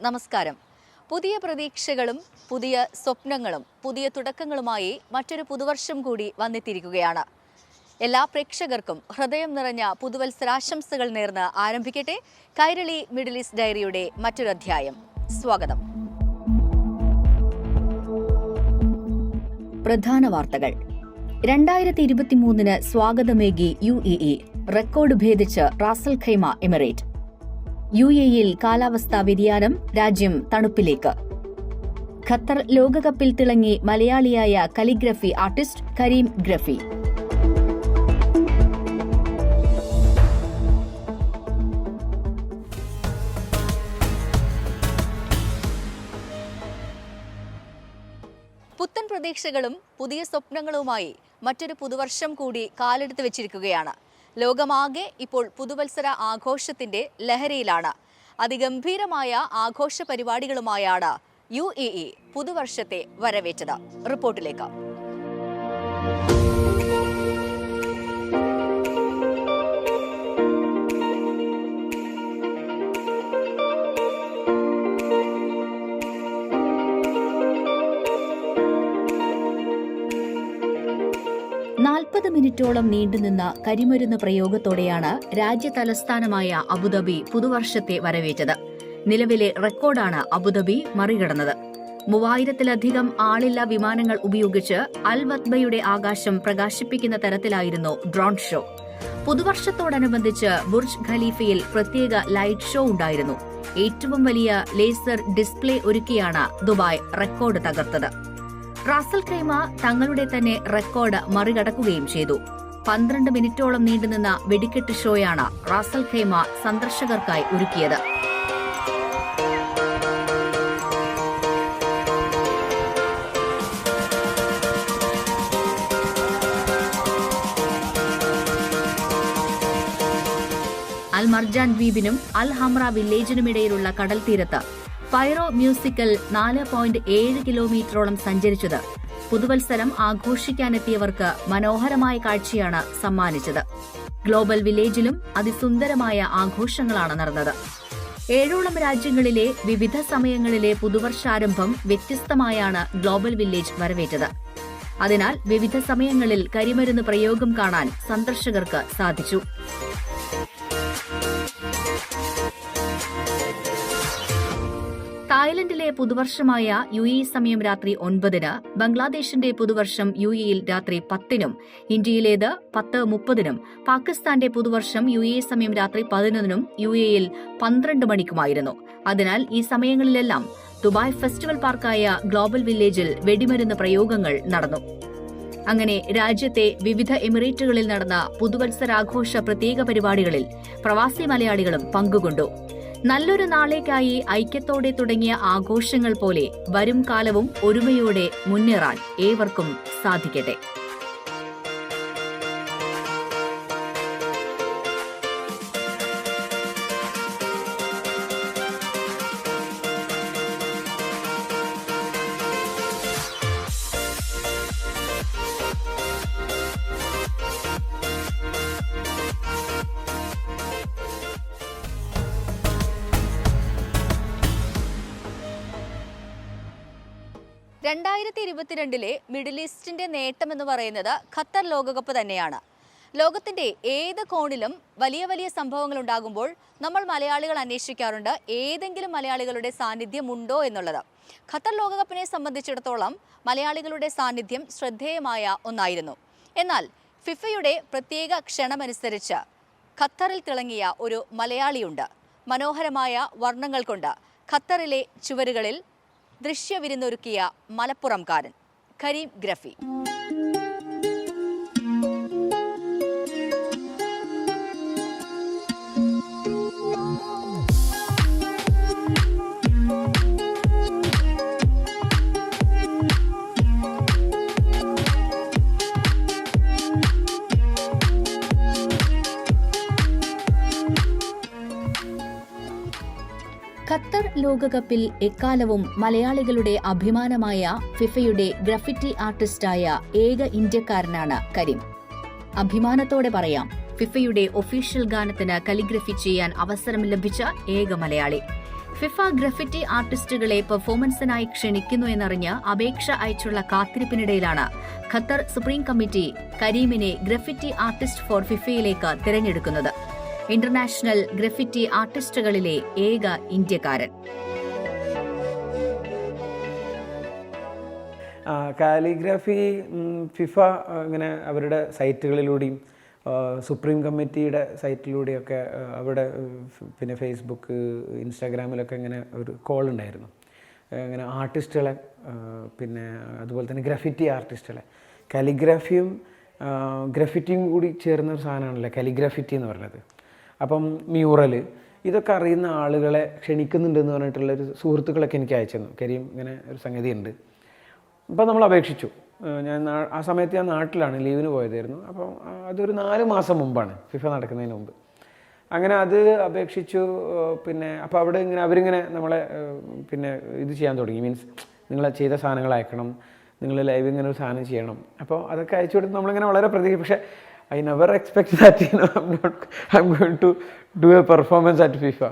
നമസ്കാരം. പുതിയ പ്രതീക്ഷകളും പുതിയ സ്വപ്നങ്ങളും പുതിയ തുടക്കങ്ങളുമായി മറ്റൊരു പുതുവർഷം കൂടി വന്നെത്തിയിരിക്കുകയാണ്. എല്ലാ പ്രേക്ഷകർക്കും ഹൃദയം നിറഞ്ഞ പുതുവത്സരാശംസകൾ നേർന്ന് ആരംഭിക്കട്ടെ കൈരളി മിഡിൽ ഈസ്റ്റ് ഡയറിയുടെ മറ്റൊരു അധ്യായം. സ്വാഗതം. പ്രധാന വാർത്തകൾ. 2023 സ്വാഗതമേകി UAE, റെക്കോർഡ് ഭേദിച്ച് റാസൽ ഖൈമ എമിറേറ്റ്. UAEയിൽ കാലാവസ്ഥാ വ്യതിയാനം, രാജ്യം തണുപ്പിലേക്ക്. ഖത്തർ ലോകകപ്പിൽ തിളങ്ങി മലയാളിയായ കലിഗ്രഫി ആർട്ടിസ്റ്റ് കരീം ഗ്രഫി. പുത്തൻ പ്രതീക്ഷകളും പുതിയ സ്വപ്നങ്ങളുമായി മറ്റൊരു പുതുവർഷം കൂടി കാലെടുത്ത് വെച്ചിരിക്കുകയാണ്. ലോകമാകെ ഇപ്പോൾ പുതുവത്സര ആഘോഷത്തിന്റെ ലഹരിയിലാണ്. അതിഗംഭീരമായ ആഘോഷ പരിപാടികളുമായാണ് UAE പുതുവർഷത്തെ വരവേറ്റത്. റിപ്പോർട്ടിലേക്ക്. മിനിറ്റോളം നീണ്ടുനിന്ന കരിമരുന്ന് പ്രയോഗത്തോടെയാണ് രാജ്യ തലസ്ഥാനമായ അബുദാബി പുതുവർഷത്തെ വരവേറ്റത്. നിലവിലെ റെക്കോർഡാണ് അബുദാബി മറികടന്നത്. 3000-ലധികം ആളില്ലാ വിമാനങ്ങൾ ഉപയോഗിച്ച് അൽ വത്ബയുടെ ആകാശം പ്രകാശിപ്പിക്കുന്ന തരത്തിലായിരുന്നു ഡ്രോൺ ഷോ. പുതുവർഷത്തോടനുബന്ധിച്ച് ബുർജ് ഖലീഫയിൽ പ്രത്യേക ലൈറ്റ് ഷോ ഉണ്ടായിരുന്നു. ഏറ്റവും വലിയ ലേസർ ഡിസ്പ്ലേ ഒരുക്കിയാണ് ദുബായ് റെക്കോർഡ് തകർത്തത്. റാസൽ ഖൈമ തങ്ങളുടെ തന്നെ റെക്കോർഡ് മറികടക്കുകയും ചെയ്തു. 12 മിനിറ്റോളം നീണ്ടുനിന്ന വെടിക്കെട്ട് ഷോയാണ് റാസൽ ഖൈമ സന്ദർശകർക്കായി ഒരുക്കിയത്. അൽ മർജാൻ ദ്വീപിനും അൽ ഹംറ വില്ലേജിനുമിടയിലുള്ള കടൽ തീരത്ത് പൈറോ മ്യൂസിക്കൽ 4.7 കിലോമീറ്ററോളം സഞ്ചരിച്ചത് പുതുവത്സരം ആഘോഷിക്കാനെത്തിയവർക്ക് മനോഹരമായ കാഴ്ചയാണ് സമ്മാനിച്ചത്. ഗ്ലോബൽ വില്ലേജിലും അതിസുന്ദരമായ ആഘോഷങ്ങളാണ് നടന്നത്. 7ഓളം രാജ്യങ്ങളിലെ വിവിധ സമയങ്ങളിലെ പുതുവർഷാരംഭം വ്യത്യസ്തമായാണ് ഗ്ലോബൽ വില്ലേജ് വരവേറ്റത്. അതിനാൽ വിവിധ സമയങ്ങളിൽ കരിമരുന്ന് പ്രയോഗം കാണാൻ സന്ദർശകർക്ക് സാധിച്ചു. തായ്ലൻഡിലെ പുതുവർഷമായ UAE സമയം രാത്രി 9-ന്, ബംഗ്ലാദേശിന്റെ പുതുവർഷം UAEയിൽ രാത്രി 10-നും, ഇന്ത്യയിലേത് 10:30-നും, പാകിസ്ഥാന്റെ പുതുവർഷം UAE സമയം രാത്രി 11-നും UAEയിൽ 12 മണിക്കുമായിരുന്നു. അതിനാൽ ഈ സമയങ്ങളിലെല്ലാം ദുബായ് ഫെസ്റ്റിവൽ പാർക്കായ ഗ്ലോബൽ വില്ലേജിൽ വെടിമരുന്ന് പ്രയോഗങ്ങൾ നടന്നു. അങ്ങനെ രാജ്യത്തെ വിവിധ എമിറേറ്റുകളിൽ നടന്ന പുതുവത്സരാഘോഷ പ്രത്യേക പരിപാടികളിൽ പ്രവാസി മലയാളികളും പങ്കുകൊണ്ടു. നല്ലൊരു നാളേക്കായി ഐക്യത്തോടെ തുടങ്ങിയ ആഘോഷങ്ങൾ പോലെ വരും കാലവും ഒരുമയോടെ മുന്നേറാൻ ഏവർക്കും സാധിക്കട്ടെ. മിഡിൽ ഈസ്റ്റിന്റെ നേട്ടമെന്ന് പറയുന്നത് ഖത്തർ ലോകകപ്പ് തന്നെയാണ്. ലോകത്തിന്റെ ഏത് കോണിലും വലിയ വലിയ സംഭവങ്ങൾ ഉണ്ടാകുമ്പോൾ നമ്മൾ മലയാളികൾ അന്വേഷിക്കാറുണ്ട് ഏതെങ്കിലും മലയാളികളുടെ സാന്നിധ്യം ഉണ്ടോ എന്നുള്ളത്. ഖത്തർ ലോകകപ്പിനെ സംബന്ധിച്ചിടത്തോളം മലയാളികളുടെ സാന്നിധ്യം ശ്രദ്ധേയമായ ഒന്നായിരുന്നു. എന്നാൽ ഫിഫയുടെ പ്രത്യേക ക്ഷണമനുസരിച്ച് ഖത്തറിൽ തിളങ്ങിയ ഒരു മലയാളിയുണ്ട്. മനോഹരമായ വർണ്ണങ്ങൾ കൊണ്ട് ഖത്തറിലെ ചുവരുകളിൽ ദൃശ്യവിരുന്നൊരുക്കിയ മലപ്പുറംകാരൻ കരീം ഗ്രഫി. ഖത്തർ ലോകകപ്പിൽ എക്കാലവും മലയാളികളുടെ അഭിമാനമായ ഫിഫയുടെ ഗ്രാഫിറ്റി ആർട്ടിസ്റ്റായ ഏക ഇന്ത്യക്കാരനാണ് കരീം. അഭിമാനത്തോടെ പറയാം, ഫിഫയുടെ ഒഫീഷ്യൽ ഗാനത്തിന് കലിഗ്രഫി ചെയ്യാൻ അവസരം ലഭിച്ച ഏക മലയാളി. ഫിഫ ഗ്രഫിറ്റി ആർട്ടിസ്റ്റുകളെ പെർഫോമൻസിനായി ക്ഷണിക്കുന്നു എന്നറിഞ്ഞ് അപേക്ഷ അയച്ചുള്ള കാത്തിരിപ്പിനിടയിലാണ് ഖത്തർ സുപ്രീം കമ്മിറ്റി കരീമിനെ ഗ്രഫിറ്റി ആർട്ടിസ്റ്റ് ഫോർ ഫിഫയിലേക്ക് തിരഞ്ഞെടുക്കുന്നത്. ഇന്റർനാഷണൽ ഗ്രഫിറ്റി ആർട്ടിസ്റ്റുകളിലെ ഏക ഇന്ത്യക്കാരൻ. കാലിഗ്രാഫി ഫിഫ ഇങ്ങനെ അവരുടെ സൈറ്റുകളിലൂടെയും സുപ്രീം കമ്മിറ്റിയുടെ സൈറ്റിലൂടെയൊക്കെ അവിടെ പിന്നെ ഫേസ്ബുക്ക് ഇൻസ്റ്റാഗ്രാമിലൊക്കെ ഇങ്ങനെ ഒരു കോൾ ഉണ്ടായിരുന്നു. ഇങ്ങനെ ആർട്ടിസ്റ്റുകളെ പിന്നെ അതുപോലെ തന്നെ ഗ്രഫിറ്റി ആർട്ടിസ്റ്റുകളെ കാലിഗ്രാഫിയും ഗ്രഫിറ്റിയും കൂടി ചേർന്ന ഒരു സാധനമാണല്ലോ കാലിഗ്രാഫിറ്റി എന്ന് പറയുന്നത്. അപ്പം മ്യൂറൽ ഇതൊക്കെ അറിയുന്ന ആളുകളെ ക്ഷണിക്കുന്നുണ്ടെന്ന് പറഞ്ഞിട്ടുള്ളൊരു സുഹൃത്തുക്കളൊക്കെ എനിക്ക് അയച്ചു തന്നു. കരീം ഇങ്ങനെ ഒരു സംഗതിയുണ്ട്. അപ്പോൾ നമ്മൾ അപേക്ഷിച്ചു. ആ സമയത്ത് ഞാൻ നാട്ടിലാണ്, ലീവിന് പോയതായിരുന്നു. അപ്പം അതൊരു 4 മാസം മുമ്പാണ്, ഫിഫ നടക്കുന്നതിന് മുമ്പ്. അങ്ങനെ അത് അപേക്ഷിച്ചു. പിന്നെ അപ്പോൾ അവിടെ അവരിങ്ങനെ നമ്മളെ പിന്നെ ഇത് ചെയ്യാൻ തുടങ്ങി. മീൻസ് നിങ്ങൾ ചെയ്ത സാധനങ്ങൾ അയക്കണം, നിങ്ങൾ ലൈവ് ഇങ്ങനെ ഒരു സാധനം ചെയ്യണം. അപ്പോൾ അതൊക്കെ അയച്ചു കൊടുത്ത് നമ്മളിങ്ങനെ വളരെ പ്രതീക്ഷ. പക്ഷേ I never expect that I am going to do a performance at FIFA.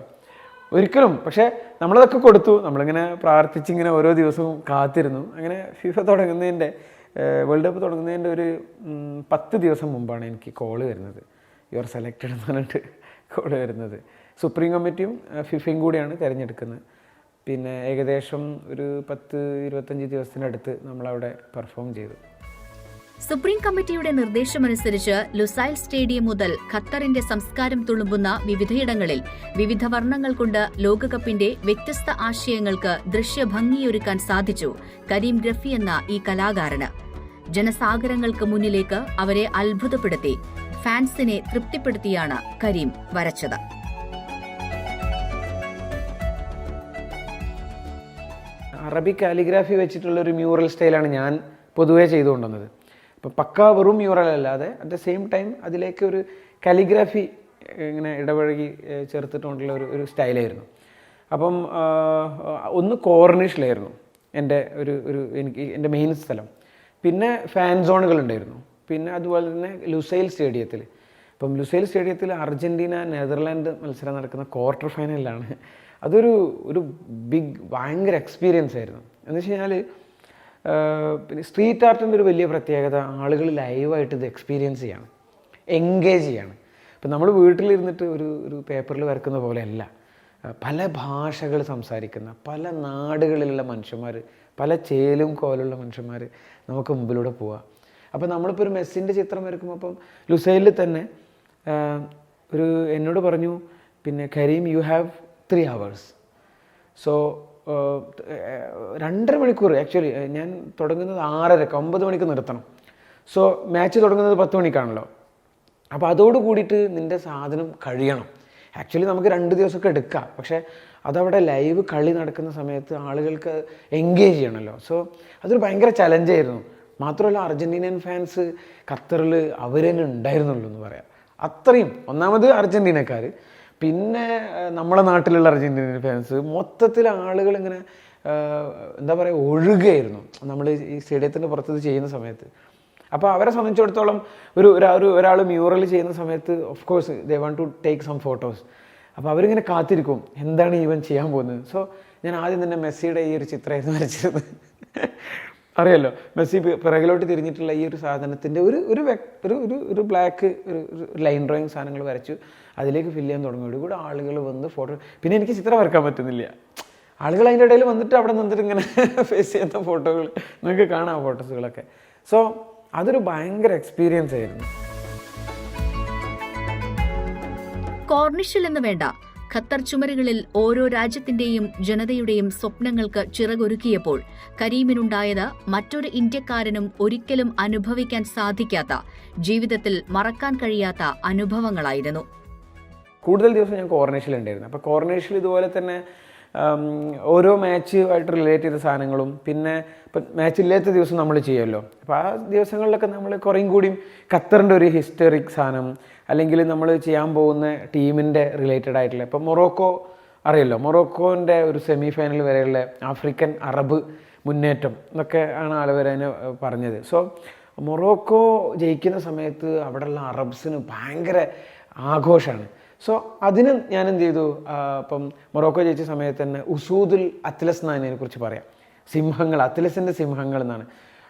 ഒരിക്കലും. പക്ഷേ നമ്മളതൊക്കെ കൊടുത്തു. നമ്മളിങ്ങനെ പ്രാർത്ഥിച്ചിങ്ങനെ ഓരോ ദിവസവും കാത്തിരുന്നു. അങ്ങനെ ഫിഫ തുടങ്ങുന്നതിൻ്റെ വേൾഡ് കപ്പ് തുടങ്ങുന്നതിൻ്റെ ഒരു 10 ദിവസം മുമ്പാണ് എനിക്ക് കോള് വരുന്നത്. യു ആർ സെലക്റ്റഡ് എന്ന് പറഞ്ഞിട്ട് കോള് വരുന്നത്. സുപ്രീം കമ്മിറ്റിയും ഫിഫയും കൂടിയാണ് തിരഞ്ഞെടുക്കുന്നത്. പിന്നെ ഏകദേശം ഒരു 10-25 ദിവസത്തിനടുത്ത് നമ്മളവിടെ പെർഫോം ചെയ്തു. സുപ്രീം കമ്മിറ്റിയുടെ നിർദ്ദേശമനുസരിച്ച് ലുസൈൽ സ്റ്റേഡിയം മുതൽ ഖത്തറിന്റെ സംസ്കാരം തുളുമ്പുന്ന വിവിധയിടങ്ങളിൽ വിവിധ വർണ്ണങ്ങൾ കൊണ്ട് ലോകകപ്പിന്റെ വ്യത്യസ്ത ആശയങ്ങൾക്ക് ദൃശ്യഭംഗിയൊരുക്കാൻ സാധിച്ചു കരീം ഗ്രഫി എന്ന ഈ കലാകാരന്. ജനസാഗരങ്ങൾക്ക് മുന്നിലേക്ക് അവരെ അത്ഭുതപ്പെടുത്തി ഫാൻസിനെ തൃപ്തിപ്പെടുത്തിയാണ് കരീം വരച്ചത്. അറബിക് കാലിഗ്രാഫി വെച്ചിട്ടുള്ള ഒരു മ്യൂറൽ സ്റ്റൈലാണ് ഞാൻ പൊതുവേ ചെയ്തുകൊണ്ടുവന്നത്. ഇപ്പോൾ പക്ക വെറും മ്യൂറൽ അല്ലാതെ അറ്റ് ദ സെയിം ടൈം അതിലേക്ക് ഒരു കാലിഗ്രാഫി ഇങ്ങനെ ഇടപഴകി ചേർത്തിട്ടുള്ള ഒരു സ്റ്റൈലായിരുന്നു. അപ്പം ഒന്ന് കോർണിഷിലായിരുന്നു എൻ്റെ മെയിൻ സ്ഥലം. പിന്നെ ഫാൻ സോണുകളുണ്ടായിരുന്നു. പിന്നെ അതുപോലെ തന്നെ ലുസൈൽ സ്റ്റേഡിയത്തിൽ. ഇപ്പം ലുസൈൽ സ്റ്റേഡിയത്തിൽ അർജൻറ്റീന നെതർലാൻഡ് മത്സരം നടക്കുന്ന ക്വാർട്ടർ ഫൈനലിലാണ്. അതൊരു ഭയങ്കര എക്സ്പീരിയൻസ് ആയിരുന്നു. എന്ന് വെച്ച് കഴിഞ്ഞാൽ പിന്നെ സ്ട്രീറ്റ് ആർട്ടിൻ്റെ ഒരു വലിയ പ്രത്യേകത ആളുകൾ ലൈവായിട്ട് ഇത് എക്സ്പീരിയൻസ് ചെയ്യാണ്, എൻഗേജ് ചെയ്യാണ്. ഇപ്പം നമ്മൾ വീട്ടിലിരുന്നിട്ട് ഒരു പേപ്പറിൽ വരക്കുന്ന പോലെയല്ല. പല ഭാഷകൾ സംസാരിക്കുന്ന പല നാടുകളിലുള്ള മനുഷ്യന്മാർ, പല ചേലും കോലുള്ള മനുഷ്യന്മാർ നമുക്ക് മുമ്പിലൂടെ പോവാം. അപ്പോൾ നമ്മളിപ്പോൾ ഒരു മെസ്സിൻ്റെ ചിത്രം വരയ്ക്കുമ്പോൾ അപ്പം ലുസൈലിൽ തന്നെ എന്നോട് പറഞ്ഞു, പിന്നെ Karim you have 3 hours. So 2.5 മണിക്കൂർ. ആക്ച്വലി ഞാൻ തുടങ്ങുന്നത് 6:30, 9 മണിക്ക് നിർത്തണം. സോ മാച്ച് തുടങ്ങുന്നത് 10 മണിക്കാണല്ലോ. അപ്പോൾ അതോട് കൂടിയിട്ട് നിൻ്റെ സാധനം കഴിയണം. ആക്ച്വലി നമുക്ക് 2 ദിവസമൊക്കെ എടുക്കാം. പക്ഷേ അതവിടെ ലൈവ് കളി നടക്കുന്ന സമയത്ത് ആളുകൾക്ക് എൻഗേജ് ചെയ്യണമല്ലോ. സോ അതൊരു ഭയങ്കര ചലഞ്ചായിരുന്നു. മാത്രമല്ല അർജൻറ്റീനിയൻ ഫാൻസ് ഖത്തറിൽ അവർ തന്നെ ഉണ്ടായിരുന്നുള്ളൂ എന്ന് പറയാം. അത്രയും. ഒന്നാമത് അർജൻറ്റീനക്കാർ, പിന്നെ നമ്മളെ നാട്ടിലുള്ള അർജൻറ്റീനിയൻ ഫാൻസ്, മൊത്തത്തിൽ ആളുകൾ ഇങ്ങനെ എന്താ പറയുക ഒഴുകുകയായിരുന്നു നമ്മൾ ഈ സ്റ്റേഡിയത്തിൻ്റെ പുറത്ത് ഇത് ചെയ്യുന്ന സമയത്ത്. അപ്പോൾ അവരെ സംബന്ധിച്ചിടത്തോളം ഒരാൾ മ്യൂറൽ ചെയ്യുന്ന സമയത്ത് of course they want to take some photos. അപ്പോൾ അവരിങ്ങനെ കാത്തിരിക്കും എന്താണ് ഈവൻ ചെയ്യാൻ പോകുന്നത്. സോ ഞാൻ ആദ്യം തന്നെ മെസ്സിയുടെ ഈ ഒരു ചിത്രമായിരുന്നു വരച്ചിരുന്നത്. അറിയാലോ, മെസ്സി പിറകിലോട്ട് തിരിഞ്ഞിട്ടുള്ള ഈ ഒരു സാധനത്തിൻ്റെ ഒരു ബ്ലാക്ക് ഒരു ലൈൻ ഡ്രോയിങ് സാധനങ്ങൾ വരച്ചു. അതിലേക്ക് ഫില്ല് ചെയ്യാൻ തുടങ്ങിയോടുകൂടി ആളുകൾ വന്ന് ഫോട്ടോ. പിന്നെ എനിക്ക് ചിത്രം വരക്കാൻ പറ്റുന്നില്ല. ആളുകൾ അതിൻ്റെ ഇടയിൽ വന്നിട്ട് അവിടെ നിന്നിട്ട് ഇങ്ങനെ ഫേസ് ചെയ്യുന്ന ഫോട്ടോകൾ നിങ്ങൾക്ക് കാണാം, ഫോട്ടോസുകളൊക്കെ. സോ അതൊരു ഭയങ്കര എക്സ്പീരിയൻസ് ആയിരുന്നു. കോർണിഷിൽ എന്ന് വേണ്ട, ഖത്തർ ചുമരുകളിൽ ഓരോ രാജ്യത്തിന്റെയും ജനതയുടെയും സ്വപ്നങ്ങൾക്ക് ചിറകൊരുക്കിയപ്പോൾ കരീമിനുണ്ടായത് മറ്റൊരു ഇന്ത്യക്കാരനും ഒരിക്കലും അനുഭവിക്കാൻ സാധിക്കാത്ത, ജീവിതത്തിൽ മറക്കാൻ കഴിയാത്ത അനുഭവങ്ങളായിരുന്നു. കൂടുതൽ ദിവസം ഞാൻ കോർണിഷിലുണ്ടായിരുന്നു. അപ്പോൾ കോർണിഷിൽ ഇതുപോലെ തന്നെ ഓരോ മാച്ചുമായിട്ട് റിലേറ്റ് ചെയ്ത സാധനങ്ങളും, പിന്നെ ഇപ്പം മാച്ചില്ലാത്ത ദിവസം നമ്മൾ ചെയ്യുമല്ലോ. അപ്പോൾ ആ ദിവസങ്ങളിലൊക്കെ നമ്മൾ കുറേയും കൂടിയും ഖത്തറിൻ്റെ ഒരു ഹിസ്റ്ററിക് സാധനം, അല്ലെങ്കിൽ നമ്മൾ ചെയ്യാൻ പോകുന്ന ടീമിൻ്റെ റിലേറ്റഡ് ആയിട്ടുള്ള, ഇപ്പം മൊറോക്കോ അറിയാമല്ലോ, മൊറോക്കോൻ്റെ ഒരു സെമി ഫൈനൽ വരെയുള്ള ആഫ്രിക്കൻ അറബ് മുന്നേറ്റം എന്നൊക്കെ ആണ് ആളുകൾ അതിനെ പറഞ്ഞത്. സോ മൊറോക്കോ ജയിക്കുന്ന സമയത്ത് അവിടെയുള്ള അറബ്സിന് ഭയങ്കര ആഘോഷമാണ്. സോ അതിന് ഞാൻ എന്ത് ചെയ്തു, ഇപ്പം മൊറോക്കോ ജയിച്ച സമയത്ത് തന്നെ ഉസൂദുൽ അത്ലസ് എന്നാണ് അതിനെക്കുറിച്ച് പറയാം. സിംഹങ്ങൾ, അത്ലസിൻ്റെ സിംഹങ്ങൾ എന്നാണ്.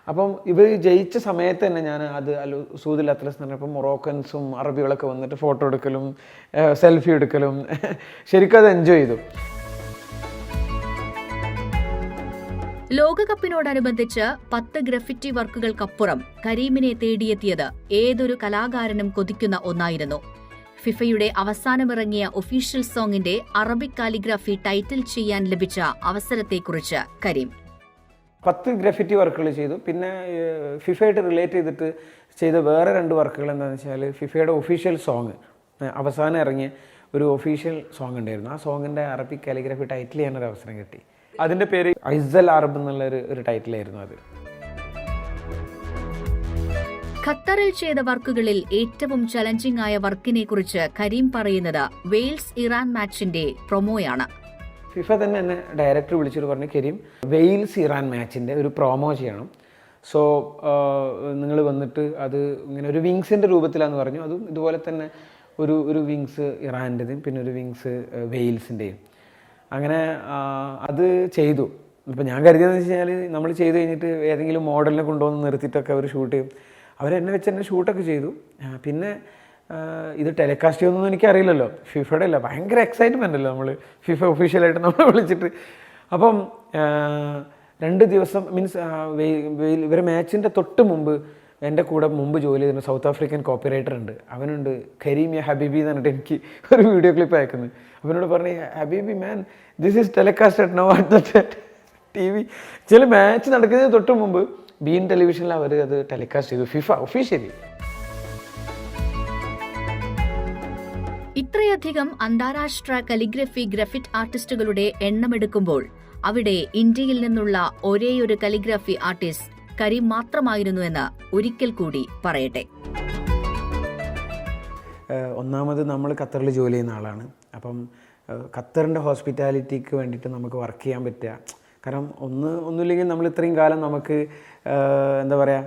അപ്പം ഇവർ ജയിച്ച സമയത്ത് തന്നെ ഞാൻ അത് ഉസൂദുൽ അത്ലസ് എന്ന് പറഞ്ഞപ്പോൾ മൊറോക്കൻസും അറബികളൊക്കെ വന്നിട്ട് ഫോട്ടോ എടുക്കലും സെൽഫി എടുക്കലും ശരിക്കും അത് എൻജോയ് ചെയ്തു. ലോകകപ്പിനോടനുബന്ധിച്ച് 10 ഗ്രഫിറ്റി വർക്കുകൾക്കപ്പുറം കരീമിനെ തേടിയെത്തിയത് ഏതൊരു കലാകാരനും കൊതിക്കുന്ന ഒന്നായിരുന്നു. ഫിഫയുടെ അവസാനമിറങ്ങിയ ഒഫീഷ്യൽ സോങ്ങിന്റെ അറബിക് കാലിഗ്രാഫി ടൈറ്റിൽ ചെയ്യാൻ ലഭിച്ച അവസരത്തെക്കുറിച്ച് കരീം: 10 ഗ്രഫിറ്റി വർക്കുകൾ ചെയ്തു. പിന്നെ ഫിഫയായിട്ട് റിലേറ്റ് ചെയ്തിട്ട് ചെയ്ത വേറെ 2 വർക്കുകൾ എന്താണെന്ന് വെച്ചാൽ, ഫിഫയുടെ ഒഫീഷ്യൽ സോങ് അവസാനം ഇറങ്ങിയ ഒരു ഒഫീഷ്യൽ സോങ് ഉണ്ടായിരുന്നു. ആ സോങ്ങിൻ്റെ അറബിക് കാലിഗ്രാഫി ടൈറ്റിൽ ചെയ്യാനൊരു അവസരം കിട്ടി. അതിൻ്റെ പേര് ഐസൽ അറബ് എന്നുള്ള ഒരു ടൈറ്റിലായിരുന്നു അത്. ഖത്തറിൽ ചെയ്ത വർക്കുകളിൽ ഏറ്റവും ചലഞ്ചിങ് ആയ വർക്കിനെ കുറിച്ച് കരീം പറയുന്നത് വെയിൽസ് ഇറാൻ മാച്ചിന്റെ പ്രൊമോയാണ്. ഫിഫ തന്നെ എന്നെ ഡയറക്ടർ വിളിച്ചിട്ട് പറഞ്ഞു, കരീം, വെയിൽസ് ഇറാൻ മാച്ചിൻ്റെ ഒരു പ്രൊമോ ചെയ്യണം. സോ നിങ്ങൾ വന്നിട്ട് അത് ഇങ്ങനെ ഒരു വിങ്സിൻ്റെ രൂപത്തിലാണെന്ന് പറഞ്ഞു. അതും ഇതുപോലെ തന്നെ ഒരു വിങ്സ് ഇറാൻ്റെതും പിന്നെ ഒരു വിങ്സ് വെയിൽസിൻ്റെയും. അങ്ങനെ അത് ചെയ്തു. ഇപ്പം ഞാൻ കരുതിയെന്ന് വെച്ച് കഴിഞ്ഞാൽ നമ്മൾ ചെയ്ത് കഴിഞ്ഞിട്ട് ഏതെങ്കിലും മോഡലിനെ കൊണ്ടുവന്ന് നിർത്തിയിട്ടൊക്കെ അവർ ഷൂട്ട് ചെയ്യും. അവരെന്നെ വെച്ച് തന്നെ ഷൂട്ടൊക്കെ ചെയ്തു. പിന്നെ ഇത് ടെലികാസ്റ്റ് ചെയ്യുമെന്നൊന്നും എനിക്കറിയില്ലല്ലോ. ഫിഫയുടെ അല്ല, ഭയങ്കര എക്സൈറ്റ്മെൻ്റ് അല്ലോ നമ്മൾ ഫിഫ ഒഫീഷ്യലായിട്ട് നമ്മളെ വിളിച്ചിട്ട്. അപ്പം 2 ദിവസം മീൻസ് ഇവരെ മാച്ചിൻ്റെ തൊട്ട് മുമ്പ് എൻ്റെ കൂടെ മുമ്പ് ജോലി ചെയ്തിരുന്ന സൗത്ത് ആഫ്രിക്കൻ കോപ്പിറൈറ്റർ ഉണ്ട്. അവനുണ്ട്, കരീം യാ ഹബീബി എന്ന് പറഞ്ഞിട്ട് എനിക്ക് ഒരു വീഡിയോ ക്ലിപ്പ് അയക്കുന്നത്. അവനോട് പറഞ്ഞു, ഹബീബി man, this is telecast at no at the TV. ചില മാച്ച് നടക്കുന്നതിന് തൊട്ട് മുമ്പ് ബീൻ ടെലിവിഷനിൽ അവർ അത് ടെലികാസ്റ്റ് ചെയ്തു, ഫിഫ ഒഫീഷ്യലി. ഇത്രയധികം അന്താരാഷ്ട്ര കലിഗ്രഫി ഗ്രഫിറ്റ് ആർട്ടിസ്റ്റുകളുടെ എണ്ണമെടുക്കുമ്പോൾ അവിടെ ഇന്ത്യയിൽ നിന്നുള്ള ഒരേയൊരു കലിഗ്രഫി ആർട്ടിസ്റ്റ് കരീം മാത്രമായിരുന്നു എന്ന് ഒരിക്കൽ കൂടി പറയട്ടെ. ഒന്നാമത് നമ്മൾ ഖത്തറിൽ ജോലി ചെയ്യുന്ന ആളാണ്. അപ്പം ഖത്തറിൻ്റെ ഹോസ്പിറ്റാലിറ്റിക്ക് വേണ്ടിയിട്ട് നമുക്ക് വർക്ക് ചെയ്യാൻ പറ്റുക. കാരണം ഒന്നുമില്ലെങ്കിൽ നമ്മൾ ഇത്രയും കാലം നമുക്ക് എന്താ പറയുക,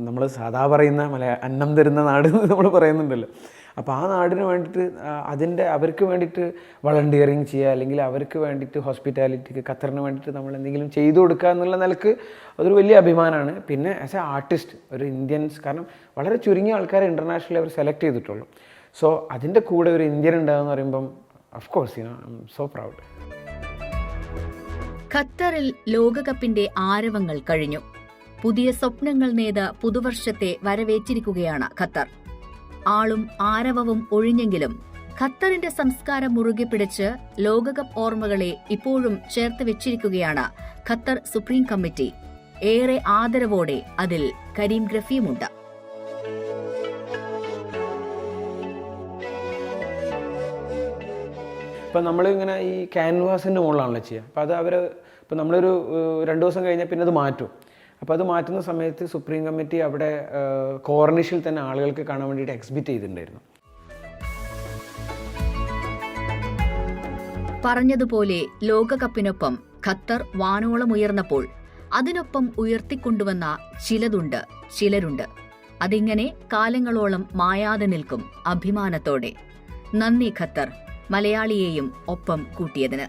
നമ്മൾ സാധാ പറയുന്ന അന്നം തരുന്ന നാട് നമ്മൾ പറയുന്നുണ്ടല്ലോ. അപ്പോൾ ആ നാടിന് വേണ്ടിയിട്ട് അവർക്ക് വേണ്ടിയിട്ട് വളണ്ടിയറിങ് ചെയ്യുക, അല്ലെങ്കിൽ അവർക്ക് വേണ്ടിയിട്ട് ഹോസ്പിറ്റാലിറ്റിക്ക് ഖത്തറിന് വേണ്ടിയിട്ട് നമ്മൾ എന്തെങ്കിലും ചെയ്തു കൊടുക്കുക എന്നുള്ള നിലക്ക് അതൊരു വലിയ അഭിമാനമാണ്. പിന്നെ ആസ് എ ആർട്ടിസ്റ്റ് ഒരു ഇന്ത്യൻസ്, കാരണം വളരെ ചുരുങ്ങിയ ആൾക്കാരെ ഇൻ്റർനാഷണലി അവർ സെലക്ട് ചെയ്തിട്ടുള്ളൂ. സോ അതിൻ്റെ കൂടെ ഒരു ഇന്ത്യൻ ഉണ്ടാകുമെന്ന് പറയുമ്പം of course I M so proud. ഖത്തറിൽ ലോകകപ്പിന്റെ ആരവങ്ങൾ കഴിഞ്ഞു. പുതിയ സ്വപ്നങ്ങൾ നെയ്ത് പുതുവർഷത്തെ വരവേറ്റിരിക്കുകയാണ് ഖത്തർ. ആളും ആരവവും ഒഴിഞ്ഞെങ്കിലും ഖത്തറിന്റെ സംസ്കാരം മുറുകെ പിടിച്ച് ലോകകപ്പ് ഓർമ്മകളെ ഇപ്പോഴും ചേർത്ത് വെച്ചിരിക്കുകയാണ് ഖത്തർ സുപ്രീം കമ്മിറ്റി. ഏറെ ആദരവോടെ അതിൽ കരീം ഗ്രഫിയുമുണ്ട്. ഇപ്പം നമ്മളിങ്ങനെ ഈ ക്യാൻവാസിൻ്റെ മുകളിലാണല്ലോ ചെയ്യുക. അപ്പോൾ അത് ഇപ്പം നമ്മളൊരു 2 ദിവസം കഴിഞ്ഞാൽ പിന്നെ അത് മാറ്റും. അപ്പോൾ അത് മാറ്റുന്ന സമയത്ത് സുപ്രീം കമ്മിറ്റി അവിടെ കോർണിഷിൽ തന്നെ ആളുകൾക്ക് കാണാൻ വേണ്ടിയിട്ട് എക്സിബിറ്റ് ചെയ്തിട്ടുണ്ടായിരുന്നു. പറഞ്ഞതുപോലെ ലോകകപ്പിനൊപ്പം ഖത്തർ വാനോളം ഉയർന്നപ്പോൾ അതിനൊപ്പം ഉയർത്തിക്കൊണ്ടുവന്ന ചിലരുണ്ട്. അതിങ്ങനെ കാലങ്ങളോളം മായാതെ നിൽക്കും അഭിമാനത്തോടെ. നന്ദി ഖത്തർ, മലയാളിയെയും ഒപ്പം കൂട്ടിയതിന്.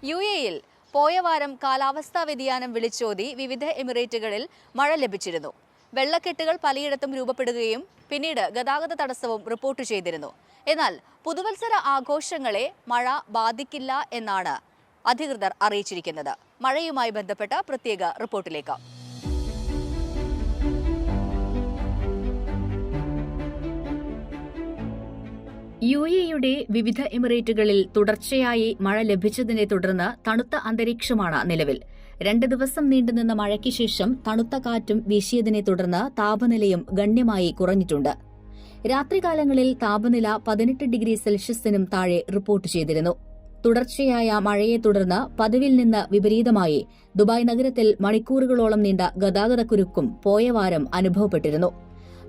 UAE-യിൽ പോയ വാരം കാലാവസ്ഥാ വ്യതിയാനം വിളിച്ചോതി വിവിധ എമിറേറ്റുകളിൽ മഴ ലഭിച്ചിരുന്നു. വെള്ളക്കെട്ടുകൾ പലയിടത്തും രൂപപ്പെടുകയും പിന്നീട് ഗതാഗത തടസ്സവും റിപ്പോർട്ട് ചെയ്തിരുന്നു. എന്നാൽ പുതുവത്സര ആഘോഷങ്ങളെ മഴ ബാധിക്കില്ല എന്നാണ് അധികൃതർ അറിയിച്ചിരിക്കുന്നത്. മഴയുമായി ബന്ധപ്പെട്ട പ്രത്യേക റിപ്പോർട്ടിലേക്ക്. UAE-യുടെ വിവിധ എമിറേറ്റുകളിൽ തുടർച്ചയായി മഴ ലഭിച്ചതിനെ തുടർന്ന് തണുത്ത അന്തരീക്ഷമാണ് നിലവിൽ. 2 ദിവസം നീണ്ടുനിന്ന മഴയ്ക്ക് ശേഷം തണുത്ത കാറ്റും വീശിയതിനെ തുടർന്ന് താപനിലയും ഗണ്യമായി കുറഞ്ഞിട്ടുണ്ട്. രാത്രികാലങ്ങളിൽ താപനില 18 ഡിഗ്രി സെൽഷ്യസിനും താഴെ റിപ്പോർട്ട് ചെയ്തിരുന്നു. തുടർച്ചയായ മഴയെ തുടർന്ന് പതിവിൽ നിന്ന് വിപരീതമായി ദുബായ് നഗരത്തിൽ മണിക്കൂറുകളോളം നീണ്ട ഗതാഗതക്കുരുക്കും പോയ വാരം അനുഭവപ്പെട്ടിരുന്നു.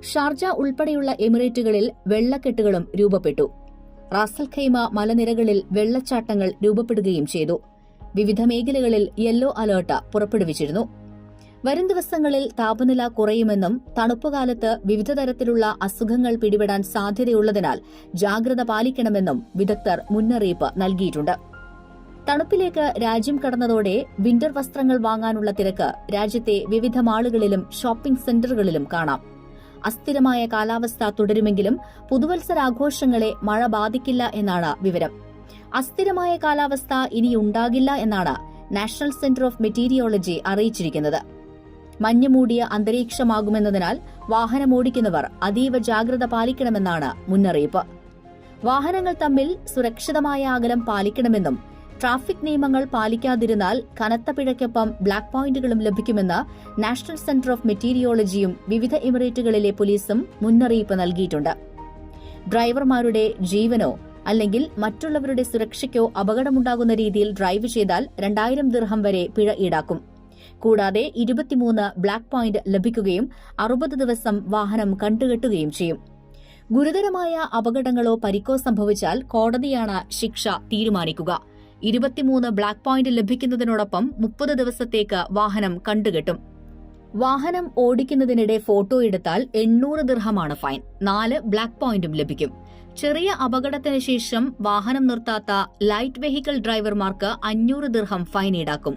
ഷാർജ ഉൾപ്പെടെയുള്ള എമിറേറ്റുകളിൽ വെള്ളക്കെട്ടുകളും രൂപപ്പെട്ടു. റാസൽ ഖൈമ മലനിരകളിൽ വെള്ളച്ചാട്ടങ്ങൾ രൂപപ്പെടുകയും ചെയ്തു. വിവിധ മേഖലകളിൽ യെല്ലോ അലർട്ട് പുറപ്പെടുവിച്ചിരുന്നു. വരും ദിവസങ്ങളിൽ താപനില കുറയുമെന്നും തണുപ്പുകാലത്ത് വിവിധ തരത്തിലുള്ള അസുഖങ്ങൾ പിടിപെടാൻ സാധ്യതയുള്ളതിനാൽ ജാഗ്രത പാലിക്കണമെന്നും വിദഗ്ധർ മുന്നറിയിപ്പ് നൽകിയിട്ടുണ്ട്. തണുപ്പിലേക്ക് രാജ്യം കടന്നതോടെ വിന്റർ വസ്ത്രങ്ങൾ വാങ്ങാനുള്ള തിരക്ക് രാജ്യത്തെ വിവിധ മാളുകളിലും ഷോപ്പിംഗ് സെന്ററുകളിലും കാണാം. അസ്ഥിരമായ കാലാവസ്ഥ തുടരുമെങ്കിലും പുതുവത്സരാഘോഷങ്ങളെ മഴ ബാധിക്കില്ല എന്നാണ് വിവരം. അസ്ഥിരമായ കാലാവസ്ഥ ഇനിയുണ്ടാകില്ല എന്നാണ് നാഷണൽ സെന്റർ ഓഫ് മെറ്റീരിയോളജി അറിയിച്ചിരിക്കുന്നത്. മഞ്ഞുമൂടിയ അന്തരീക്ഷമാകുമെന്നതിനാൽ വാഹനമോടിക്കുന്നവർ അതീവ ജാഗ്രത പാലിക്കണമെന്നാണ് മുന്നറിയിപ്പ്. വാഹനങ്ങൾ തമ്മിൽ സുരക്ഷിതമായ അകലം പാലിക്കണമെന്നും ട്രാഫിക് നിയമങ്ങൾ പാലിക്കാതിരുന്നാൽ കനത്ത പിഴയ്ക്കൊപ്പം ബ്ലാക്ക് പോയിന്റുകളും ലഭിക്കുമെന്ന് നാഷണൽ സെന്റർ ഓഫ് മെറ്റീരിയോളജിയും വിവിധ എമിറേറ്റുകളിലെ പോലീസും മുന്നറിയിപ്പ് നൽകിയിട്ടുണ്ട്. ഡ്രൈവർമാരുടെ ജീവനോ അല്ലെങ്കിൽ മറ്റുള്ളവരുടെ സുരക്ഷയ്ക്കോ അപകടമുണ്ടാകുന്ന രീതിയിൽ ഡ്രൈവ് ചെയ്താൽ 2000 ദിർഹം വരെ പിഴ ഈടാക്കും. കൂടാതെ 23 ബ്ലാക്ക് പോയിന്റ് ലഭിക്കുകയും 60 ദിവസം വാഹനം കണ്ടുകെട്ടുകയും ചെയ്യും. ഗുരുതരമായ അപകടങ്ങളോ പരിക്കോ സംഭവിച്ചാൽ കോടതിയാണ് ശിക്ഷ തീരുമാനിക്കുക. 23 ബ്ലാക്ക് പോയിന്റ് ലഭിക്കുന്നതിനോടൊപ്പം 30 ദിവസത്തേക്ക് വാഹനം കണ്ടുകെട്ടും. വാഹനം ഓടിക്കുന്നതിനിടെ ഫോട്ടോ എടുത്താൽ 800 ദിർഹമാണ് ഫൈൻ. 4 ബ്ലാക്ക് പോയിന്റും ലഭിക്കും. ചെറിയ അപകടത്തിന് ശേഷം വാഹനം നിർത്താത്ത ലൈറ്റ് വെഹിക്കിൾ ഡ്രൈവർമാർക്ക് 500 ദിർഹം ഫൈൻ ഈടാക്കും.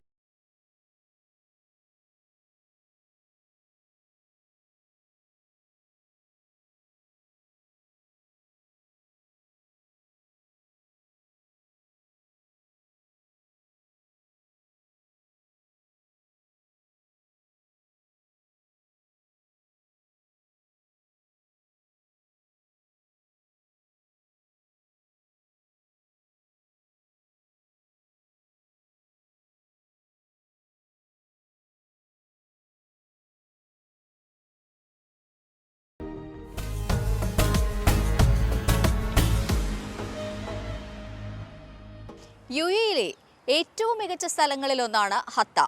യുഎഇയിലെ ഏറ്റവും മികച്ച സ്ഥലങ്ങളിലൊന്നാണ് ഹത്ത.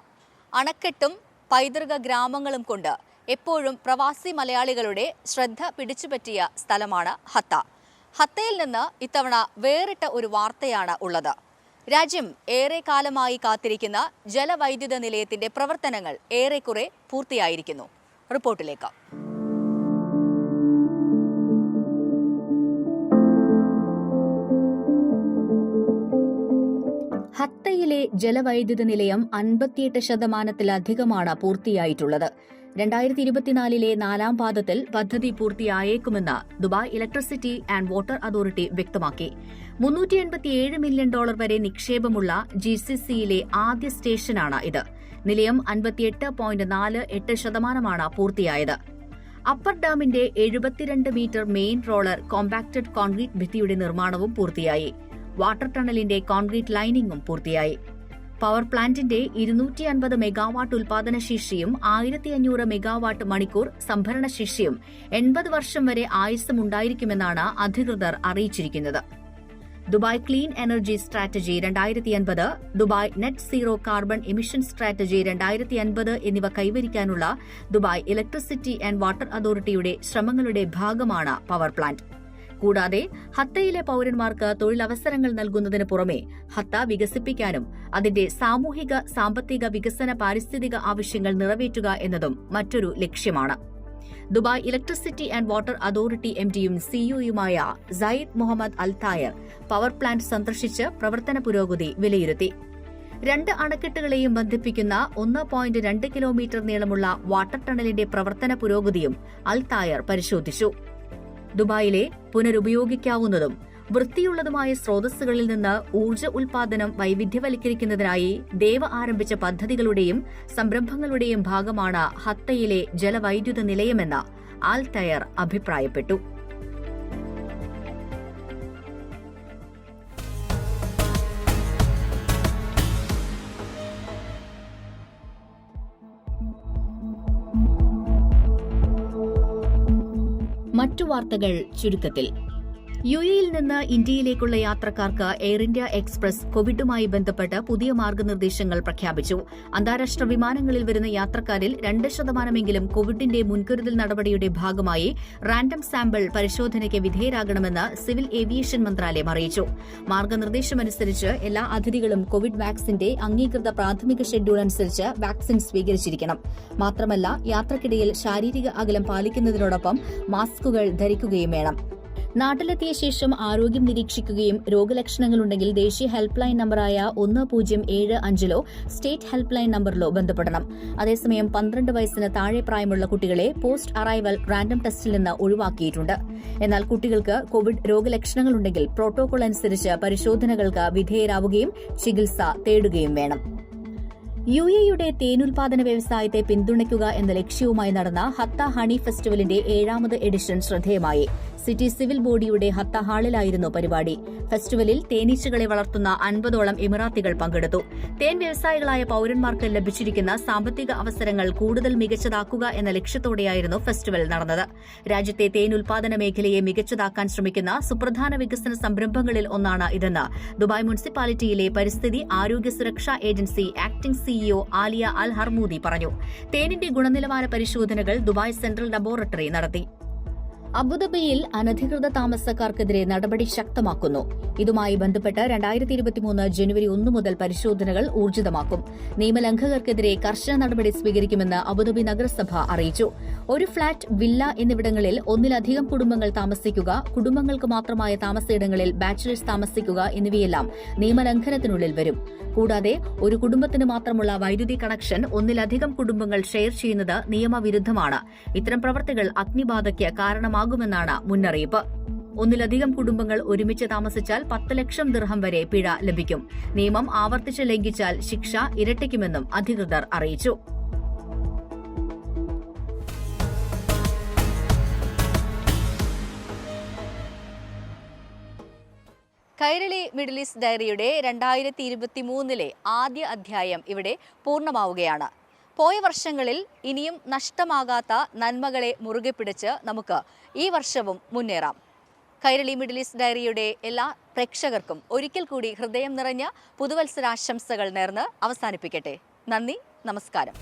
അണക്കെട്ടും പൈതൃക ഗ്രാമങ്ങളും കൊണ്ട് എപ്പോഴും പ്രവാസി മലയാളികളുടെ ശ്രദ്ധ പിടിച്ചുപറ്റിയ സ്ഥലമാണ് ഹത്ത. ഹത്തയിൽ നിന്ന് ഇത്തവണ വേറിട്ട ഒരു വാർത്തയാണ് ഉള്ളത്. രാജ്യം ഏറെ കാലമായി കാത്തിരിക്കുന്ന ജലവൈദ്യുത നിലയത്തിന്റെ പ്രവർത്തനങ്ങൾ ഏറെക്കുറെ പൂർത്തിയായിരിക്കുന്നു. റിപ്പോർട്ടിലേക്ക്. ഹത്തയിലെ ജലവൈദ്യുത നിലയം 58% പൂർത്തിയായിട്ടുള്ളത്. 2024 4-ാം പാദത്തിൽ പദ്ധതി പൂർത്തിയായേക്കുമെന്ന് Dubai electricity and water authority വ്യക്തമാക്കി. $387 മില്യൺ വരെ നിക്ഷേപമുള്ള GCCയിലെ ആദ്യ സ്റ്റേഷനാണ് ഇത്. നിലയം 58.48% പൂർത്തിയായത്. അപ്പർ ഡാമിന്റെ 72 metre main roller compacted concrete ഭിത്തിയുടെ നിർമ്മാണവും പൂർത്തിയായി. വാട്ടർ ടണലിന്റെ കോൺക്രീറ്റ് ലൈനിംഗും പൂർത്തിയായി. പവർ പ്ലാന്റിന്റെ 250 മെഗാവാട്ട് ഉൽപാദനശേഷിയും 1500 മെഗാവാട്ട് മണിക്കൂർ സംഭരണശേഷിയും 80 വർഷം വരെ ആയുസ്സും ഉണ്ടായിരിക്കുമെന്നാണ് അധികൃതർ അറിയിച്ചിരിക്കുന്നത്. Dubai clean energy strategy 2050, Dubai net zero carbon emission strategy 2050 എന്നിവ കൈവരിക്കാനുള്ള ദുബായ് ഇലക്ട്രിസിറ്റി ആൻഡ് വാട്ടർ അതോറിറ്റിയുടെ ശ്രമങ്ങളുടെ ഭാഗമാണ് പവർ പ്ലാന്റ്. കൂടാതെ ഹത്തയിലെ പൌരന്മാർക്ക് തൊഴിലവസരങ്ങൾ നൽകുന്നതിന് പുറമെ ഹത്ത വികസിപ്പിക്കാനും അതിന്റെ സാമൂഹിക സാമ്പത്തിക വികസന പാരിസ്ഥിതിക ആവശ്യങ്ങൾ നിറവേറ്റുക എന്നതും മറ്റൊരു ലക്ഷ്യമാണ്. Dubai electricity and water authority MDയും CEOയുമായ Saeed Mohammed Al Tayer power plant സന്ദർശിച്ച് പ്രവർത്തന പുരോഗതി വിലയിരുത്തി. 2 അണക്കെട്ടുകളെയും ബന്ധിപ്പിക്കുന്ന 1.2 കിലോമീറ്റർ നീളമുള്ള വാട്ടർ ടണലിന്റെ പ്രവർത്തന പുരോഗതിയും അൽ തായർ പരിശോധിച്ചു. ദുബായിലെ പുനരുപയോഗിക്കാവുന്നതും വൃത്തിയുള്ളതുമായ സ്രോതസ്സുകളിൽ നിന്ന് ഊർജ്ജ ഉൽപാദനം വൈവിധ്യവൽക്കരിക്കുന്നതിനായി ദേവ ആരംഭിച്ച പദ്ധതികളുടെയും സംരംഭങ്ങളുടെയും ഭാഗമാണ് ഹത്തയിലെ ജലവൈദ്യുത നിലയമെന്ന് അൽ തയർ അഭിപ്രായപ്പെട്ടു. മറ്റു വാർത്തകൾ ചുരുക്കത്തിൽ. യുഎഇയിൽ നിന്ന് ഇന്ത്യയിലേക്കുള്ള യാത്രക്കാർക്ക് എയർ ഇന്ത്യ എക്സ്പ്രസ് കോവിഡുമായി ബന്ധപ്പെട്ട് പുതിയ മാർഗനിർദ്ദേശങ്ങൾ പ്രഖ്യാപിച്ചു. അന്താരാഷ്ട്ര വിമാനങ്ങളിൽ വരുന്ന യാത്രക്കാരിൽ 2% കോവിഡിന്റെ മുൻകരുതൽ നടപടിയുടെ ഭാഗമായി റാൻഡം സാമ്പിൾ പരിശോധനയ്ക്ക് വിധേയരാകണമെന്ന് സിവിൽ ഏവിയേഷൻ മന്ത്രാലയം അറിയിച്ചു. മാർഗനിർദ്ദേശമനുസരിച്ച് എല്ലാ അതിഥികളും കോവിഡ് വാക്സിന്റെ അംഗീകൃത പ്രാഥമിക ഷെഡ്യൂൾ അനുസരിച്ച് വാക്സിൻ സ്വീകരിച്ചിരിക്കണം. മാത്രമല്ല, യാത്രക്കിടയിൽ ശാരീരിക അകലം പാലിക്കുന്നതിനോടൊപ്പം മാസ്കുകൾ ധരിക്കുകയും വേണം. നാട്ടിലെത്തിയ ശേഷം ആരോഗ്യം നിരീക്ഷിക്കുകയും രോഗലക്ഷണങ്ങളുണ്ടെങ്കിൽ ദേശീയ ഹെൽപ്പ് ലൈൻ നമ്പറായ 1075 സ്റ്റേറ്റ് ഹെൽപ്പ് ലൈൻ നമ്പറിലോ ബന്ധപ്പെടണം. അതേസമയം 12 വയസ്സിന് താഴെ പ്രായമുള്ള കുട്ടികളെ പോസ്റ്റ് അറൈവൽ റാൻഡം ടെസ്റ്റിൽ നിന്ന് ഒഴിവാക്കിയിട്ടുണ്ട്. എന്നാൽ കുട്ടികൾക്ക് കോവിഡ് രോഗലക്ഷണങ്ങളുണ്ടെങ്കിൽ പ്രോട്ടോകോൾ അനുസരിച്ച് പരിശോധനകൾക്ക് വിധേയരാവുകയും ചികിത്സ തേടുകയും വേണം. യുഎഇയുടെ തേനുൽപാദന വ്യവസായത്തെ പിന്തുണയ്ക്കുക എന്ന ലക്ഷ്യവുമായി നടന്ന ഹത്ത ഹണി ഫെസ്റ്റിവലിന്റെ 7ാമത് എഡിഷൻ ശ്രദ്ധേയമായി. സിറ്റി സിവിൽ ബോഡിയുടെ ഹത്ത ഹാളിലായിരുന്നു പരിപാടി. ഫെസ്റ്റിവലിൽ തേനീച്ചകളെ വളർത്തുന്ന 50ഓളം ഇമിറാത്തികൾ പങ്കെടുത്തു. തേൻ വ്യവസായികളായ പൌരന്മാർക്ക് ലഭിച്ചിരിക്കുന്ന സാമ്പത്തിക അവസരങ്ങൾ കൂടുതൽ മികച്ചതാക്കുക എന്ന ലക്ഷ്യത്തോടെയായിരുന്നു ഫെസ്റ്റിവൽ നടന്നത്. രാജ്യത്തെ തേൻ ഉൽപാദന മേഖലയെ മികച്ചതാക്കാൻ ശ്രമിക്കുന്ന സുപ്രധാന വികസന സംരംഭങ്ങളിൽ ഒന്നാണ് ഇതെന്ന് ദുബായ് മുനിസിപ്പാലിറ്റിയിലെ പരിസ്ഥിതി ആരോഗ്യ സുരക്ഷാ ഏജൻസി ആക്ടിംഗ് സിഇഒ ആലിയ അൽ ഹർമൂദി പറഞ്ഞു. തേനിന്റെ ഗുണനിലവാര പരിശോധനകൾ ദുബായ് സെൻട്രൽ ലബോറട്ടറി നടത്തി. അബുദാബിയിൽ അനധികൃത താമസക്കാർക്കെതിരെ നടപടി ശക്തമാക്കുന്നു. ഇതുമായി ബന്ധപ്പെട്ട് 2023 ജനുവരി 1 മുതൽ പരിശോധനകൾ ഊർജിതമാക്കും. നിയമലംഘകർക്കെതിരെ കർശന നടപടി സ്വീകരിക്കുമെന്ന് അബുദാബി നഗരസഭ അറിയിച്ചു. ഒരു ഫ്ളാറ്റ്, വില്ല എന്നിവിടങ്ങളിൽ ഒന്നിലധികം കുടുംബങ്ങൾ താമസിക്കുക, കുടുംബങ്ങൾക്ക് മാത്രമായ താമസയിടങ്ങളിൽ ബാച്ചിലേഴ്സ് താമസിക്കുക എന്നിവയെല്ലാം നിയമലംഘനത്തിനുള്ളിൽ വരും. കൂടാതെ ഒരു കുടുംബത്തിന് മാത്രമുള്ള വൈദ്യുതി കണക്ഷൻ ഒന്നിലധികം കുടുംബങ്ങൾ ഷെയർ ചെയ്യുന്നത് നിയമവിരുദ്ധമാണ്. ഇത്തരം പ്രവർത്തികൾ അഗ്നിബാധയ്ക്ക് കാരണമാകുമെന്നാണ് മുന്നറിയിപ്പ്. ഒന്നിലധികം കുടുംബങ്ങൾ ഒരുമിച്ച് താമസിച്ചാൽ 10 ലക്ഷം ദിർഹം വരെ പിഴ ലഭിക്കും. നിയമം ആവർത്തിച്ച് ലംഘിച്ചാൽ ശിക്ഷ ഇരട്ടിക്കുമെന്നും അധികൃതർ അറിയിച്ചു. കൈരളി മിഡിൽ ഈസ്റ്റ് ഡയറിയുടെ 2023 ആദ്യ അധ്യായം ഇവിടെ പൂർണ്ണമാവുകയാണ്. പോയ വർഷങ്ങളിൽ ഇനിയും നഷ്ടമാകാത്ത നന്മകളെ മുറുകെ പിടിച്ച് നമുക്ക് ഈ വർഷവും മുന്നേറാം. കൈരളി മിഡിൽ ഈസ്റ്റ് ഡയറിയുടെ എല്ലാ പ്രേക്ഷകർക്കും ഒരിക്കൽ കൂടി ഹൃദയം നിറഞ്ഞ പുതുവത്സരാശംസകൾ നേർന്ന് അവസാനിപ്പിക്കട്ടെ. നന്ദി, നമസ്കാരം.